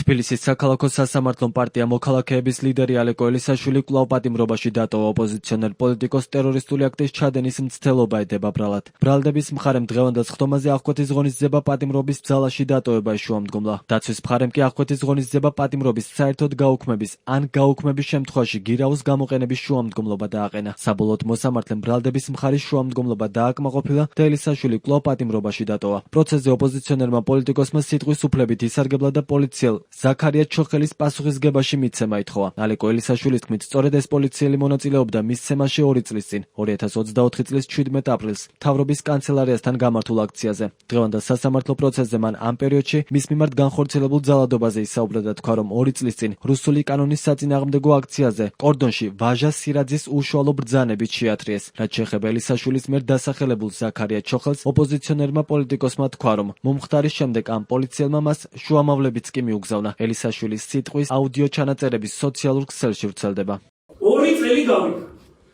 თბილისის საქალაქო სასამართლო პარტია მოქალაქეების ლიდერი ალეკო ელისაშვილი კვლავ პატიმრობაში დატოვა ოპოზიციონერ პოლიტიკოს ტერორისტული აქტის ჩადენის მცდელობა ედება ბრალად. ბრალდების მხარემ დღევანდელ სხდომაზე აღკვეთის ღონისძიება პატიმრობის ბრძალაში დატოვება შუამდგომლა. დაცვის მხარემ კი აღკვეთის ღონისძიება პატიმრობის საერთოდ გაუქმების ან გაუქმების შემთხვევაში გირაოს გამოყენების შუამდგომლობა დააყენა. საბოლოოდ მოსამართლემ ბრალდების მხარის შუამდგომლობა დააკმაყოფილა და ელისაშვილი კვლავ პატიმრობაში დატოვა. პროცესზე ოპოზიციონერმა პოლიტიკოსმა სიტყვის უფლებით ისარგებლა და პოლიციელ ზაქარია ჩოხელის პასუხისგებაში მიცემა ითხოვა. ალეკო ელისაშვილის თქმით, სწორედ ეს პოლიციელი მონაწილეობდა მის ცემაში 2 წლის წინ, 2024 წლის 17 აპრილს, მთავრობის კანცელარიასთან გამართულ აქციაზე. დღევანდელ სასამართლო პროცესზე მან ამ პერიოდში მის მიმართ განხორციელებულ ძალადობაზე ისაუბრა და თქვა, რომ 2 წლის წინ რუსული კანონის საწინააღმდეგო აქციაზე კორდონში ვაჟა სირაძის უშუალო ბრძანებით შეათრიეს. რაც შეეხება ელისაშვილის მიერ დასახელებულ ზაქარია ჩოხელს, ოპოზიციონერმა პოლიტიკოსმა თქვა, რომ მომხდარის შემდეგ ამ პოლიციელმა მას შუამავლებიც კი მიუგზავნა. ელისაშვილის სიტყვის აუდიო ჩანაწერების სოციალურ ქსელში ვრცელდება. 2 წელი გავიდა.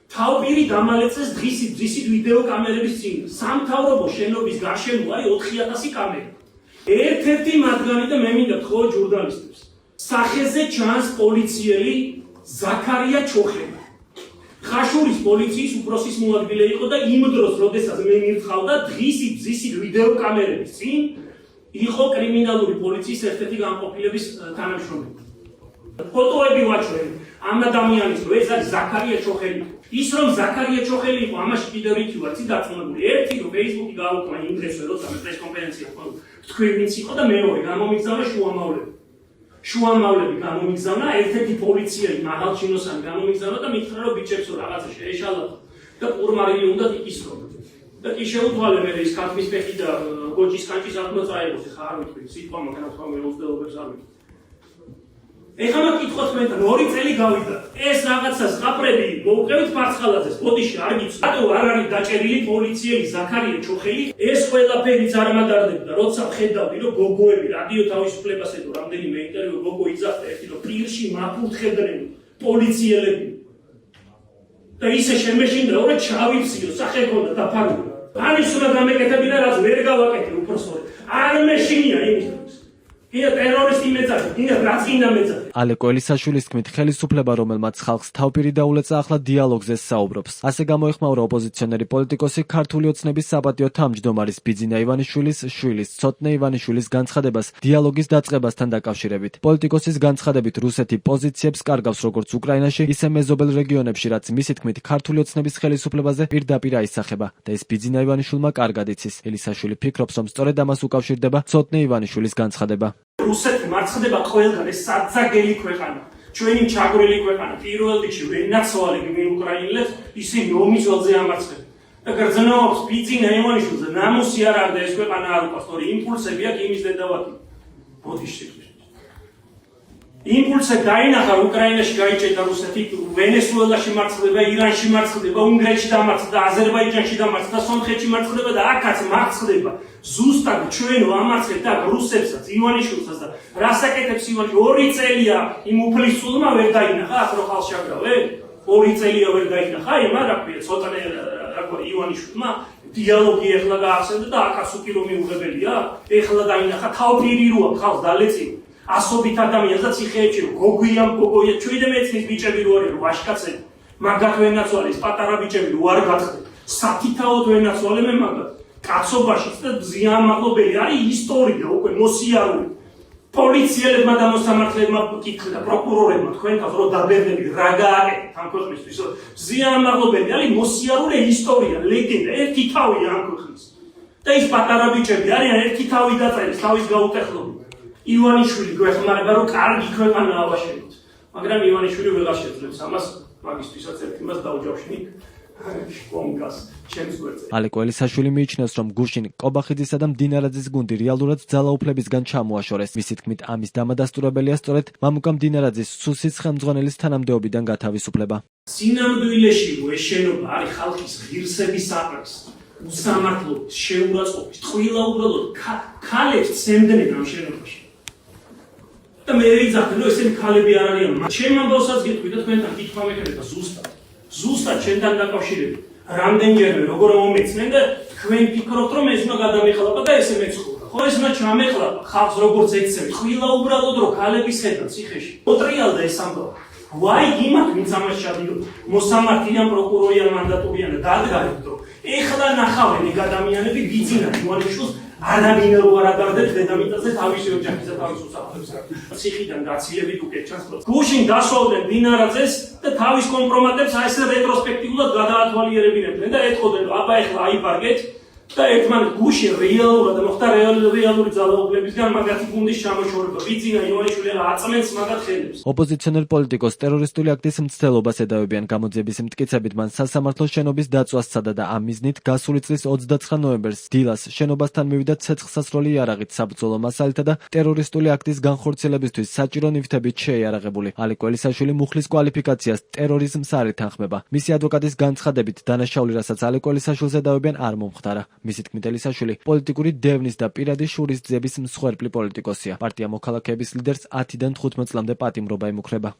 თავპირი დამალეცეს დღისით ვიდეო კამერების წინ. სამთავრობო შენობის გარშემო არის 4000 კამერა. ერთ-ერთი მათგანი და მე მინდა თქვა ჟურნალისტებს. სახეზე ჩანს პოლიციელი ზაქარია ჩოხელი. ხაშურის პოლიციის უფროსის მოადგილე იყო და იმ დროს, როდესაც მე მირცხავდა დღისით ვიდეო კამერების წინ იყო კრიმინალური პოლიციის ერთ-ერთი განყოფილების თანამშრომელი. ფოტოები ვაჩვენე ამ ადამიანის, რომ ეს არის ზაქარია ჩოხელი. ის რომ ზაქარია ჩოხელი იყო, ამაში კიდევ რითი ვარ დაწუნებული. ერთი რომ Facebook-ი გააუქმა იმ დღესვე, როცა მე პრესკონფერენცია ვქონდა, თქვი ვინც იყო და მეორე გამომიგზავნა შუამავლები. შუამავლები გამომიგზავნა, ერთ-ერთი პოლიციელი მაღალჩინოსანი გამომიგზავნა და მითხრა, რომ ბიჭებსო რაღაცა შეეშალათ და ყურმარილი უნდა იკისრო. და კი შეუთვალე მე ის ქართლის ფეხი და გოჯის კანჭის ათმა წაიღოს, ხა არ ვიტყვი, სიტყვა მაგანა თქვა მე უცდელობებს არ ვიტყვი. ეხლა მაკითხოთ მე 2 წელი გავიდა. ეს რაღაცა ზღაპრები მოუყევით ფარცხალაძეს, ბოდიში არ გიცნობ. რატო არ არის დაჭერილი პოლიციელი ზაქარია ჩოხელი? ეს ყველაფერიც არ მადარდებდა, როცა ხედავდი, რომ გოგოები რადიო თავისუფლებას ედო რამდენიმე ინტერვიუ გოგო იძახდა ერთი, რომ პირში მაფუთხებდნენ პოლიციელები. და ისე შემეშინდა, რომ ჩავიციო, სახე ქონდა დაფარული. ანის უნდა გამეკეთებინა, რაც ვერ გავაკეთე უფროსორი. არ მეშინია იმის. კიდე ტერორისტი მეძახი, კიდე რაცინდა მეძახი. ალეკო ელისაშვილის თქმით, ხელისუფლება, რომელმაც ხალხს თავპირი დაულეცა, ახლა დიალოგზე საუბრობს. ასე გამოეხმაურა ოპოზიციონერი პოლიტიკოსი ქართული ოცნების საპატიო თავმჯდომარის ბიძინა ივანიშვილის შვილის, ცოტნე ივანიშვილის განცხადებას დიალოგის დაწყებასთან დაკავშირებით. პოლიტიკოსის განცხადებით, რუსეთი პოზიციებს კარგავს როგორც უკრაინაში, ისე მეზობელ რეგიონებში, რაც მისი თქმით, ქართული ოცნების ხელისუფლებაზე პირდაპირ აისახება და ეს ბიძინა ივანიშვილმა კარგად იცის. ელისაშვილი ფიქრობს, რომ სწორედ ამას უკავშირდება ცოტნე ივანიშვილის განცხადება. რუსეთი მარცხდება ყველგან, ეს საძაგელი ქვეყანა, ჩვენი ჩაგვრილი ქვეყანა, პირველ რიგში ვენაცვალები მე უკრაინელებს, ისინი ომის ველზე ამარცხებენ. და გრძნობს ბიძინა ივანიშვილზე, ნამუსი არ არის და ეს ქვეყანა არ უყვარს, თორე იმპულსები აქვს იმის დედავათი. ბოდიში. იმპულსი გაინახა უკრაინაში გაიჭედა რუსეთი, ვენესუელაში მარცხდება, ირანში მარცხდება, უნგრეთში დამარცხდა, აზერბაიჯანში დამარცხდა, სომხეთში მარცხდება და აქაც მარცხდება. ზუსტად ჩვენ ვამარცხებთ აქ რუსებსაც, ივანიშვილსაც და რასაკეთებს ივანიშვილი 2 წელია იმ უფლისწულმა ვერ დაინახა, აქ რო ხალხს შეგრავე? 2 წელია ვერ დაინახა, იმა რა ქვია, ცოტანე რა ქვია ივანიშვილმა დიალოგი ეხლა გაახსენდა და აქაც უკი რომ მიუღებელია, ეხლა დაინახა თავპირი როა ხალხს დალეწიო. ასობით ადამიანს და ციხეებში რომ გოგოია ჩვიდე მეცნის ბიჭები რო არის ვაშკაცები მაგათ ვენაცვალეს პატარა ბიჭები რო არ გახდეთ საფითაოდ ვენაცვალე მე მაგათ კაცობაშიც და ზიანმაღლობელი არის ისტორია უკვე მოსიარული პოლიციელებმა და მოსამართლებმა კითხა პროკურორებმა თქვენთან რო დაბერდები რა გააკეთეთ ამ ქვეყნისთვის ზიანმაღლობელი არის მოსიარული ისტორია ლეგენდა ერთი თავია ამ ქვეყნის და ის პატარა ბიჭები არიან ერთი თავი დაწერეს თავის გაუტეხლობით ივანიშვილი გვეხმარება რომ კარგი ქვეყანა ავაშენოთ. მაგრამ ივანიშვილი ვეღარ შეძლებს ამას, მაგისთვისაც ერთი მას დაუჯავშნით კონკას ჩემს გვერდზე. ალეკო ელისაშვილი მიიჩნევს, რომ გუშინ კობახიძისა და მდინარაძის გუნდი რეალურად ძალაუფლებისგან ჩამოაშორეს. მისი თქმით, ამის დამადასტურებელია სწორედ მამუკა მდინარაძის სუსის ხელმძღვანელის თანამდებობიდან გათავისუფლება. სინამდვილეში ეს შენობა არის ხალხის ღირსების საყრეს. უსამართლობის, შეურაცხყოფის, ტყუილა უბრალოდ ქალებს ცემდნენ ამ შენობაში. და მე ვიძახე, რომ ესენი ქალები არ არიან. ჩემ ამბავსაც გეტყვი და თქვენთან კითხვა მეკრება ზუსტად ჩემთან დაკავშირებით. რამდენჯერმე როგორ მომეცნენ და თქვენ ფიქრობთ, რომ ეს უნდა გადამეხალება და ესე მეცხოვრა. ხო ეს უნდა ჩამეყლაპა ხალხს როგორც ექცევით. ხვილა უბრალოდ რო ქალების ხედავ ციხეში. მოტრიალდა ეს ამბავი. ვაი იმათ ვინც ამას ჩადიოდა. მოსამართიან პროკურორიან მანდატურიან და დადგარით რომ ეხლა ნახავენ ეგ ადამიანები ბიძინან იოანიშვილს ადამიანო არ აგარდეთ დედამიწაზე თავისი ოჯახის და თავის უსაფრთხოებს. ციხიდან გაციებით უკეთ ჩანს რომ გუშინ დასვავდნენ დინარაძეს და თავის კომპრომატებს აი ესე რეტროსპექტიულად გადაათვალიერებინებდნენ და ეთქოდნენ რომ აბა ეხლა აიბარგეთ და ერთმანეთ გუშინ რეალურად მოხდა რეალური ძალაუფლებისგან მაგათი გუნდის ჩამოშორება. ბიძინა იოანიშვილი აწმენს მაგათ ხელებს. ოპოზიციონერ პოლიტიკოს ტერორისტული აქტის მცდელობას ედავებიან გამოძიების მტკიცებით მან სასამართლოს შენობის დაწვას სცადა და ამ მიზნით გასული წლის 29 ნოემბერს დილას შენობასთან მივიდა ცეცხლსასროლი იარაღით საბრძოლო მასალითა და ტერორისტული აქტის განხორციელებისთვის საჭირო ნივთებით შეიარაღებული. ალი კველისაშვილი მუხლის კვალიფიკაციას ტერორიზმს არ ეთანხმება. მისი ადვოკატის განცხადებით დანაშაული, რასაც ალი კველისაშვილს ედავებიან, არ მომხდარა. მისი თქმით ელისაშვილი პოლიტიკური დევნის და პირადი შურისძიების მსხვერპლი პოლიტიკოსია. პარტია მოქალაქეების ლიდერს 10-დან 15 წლამდე პატიმრობა ემუქრება.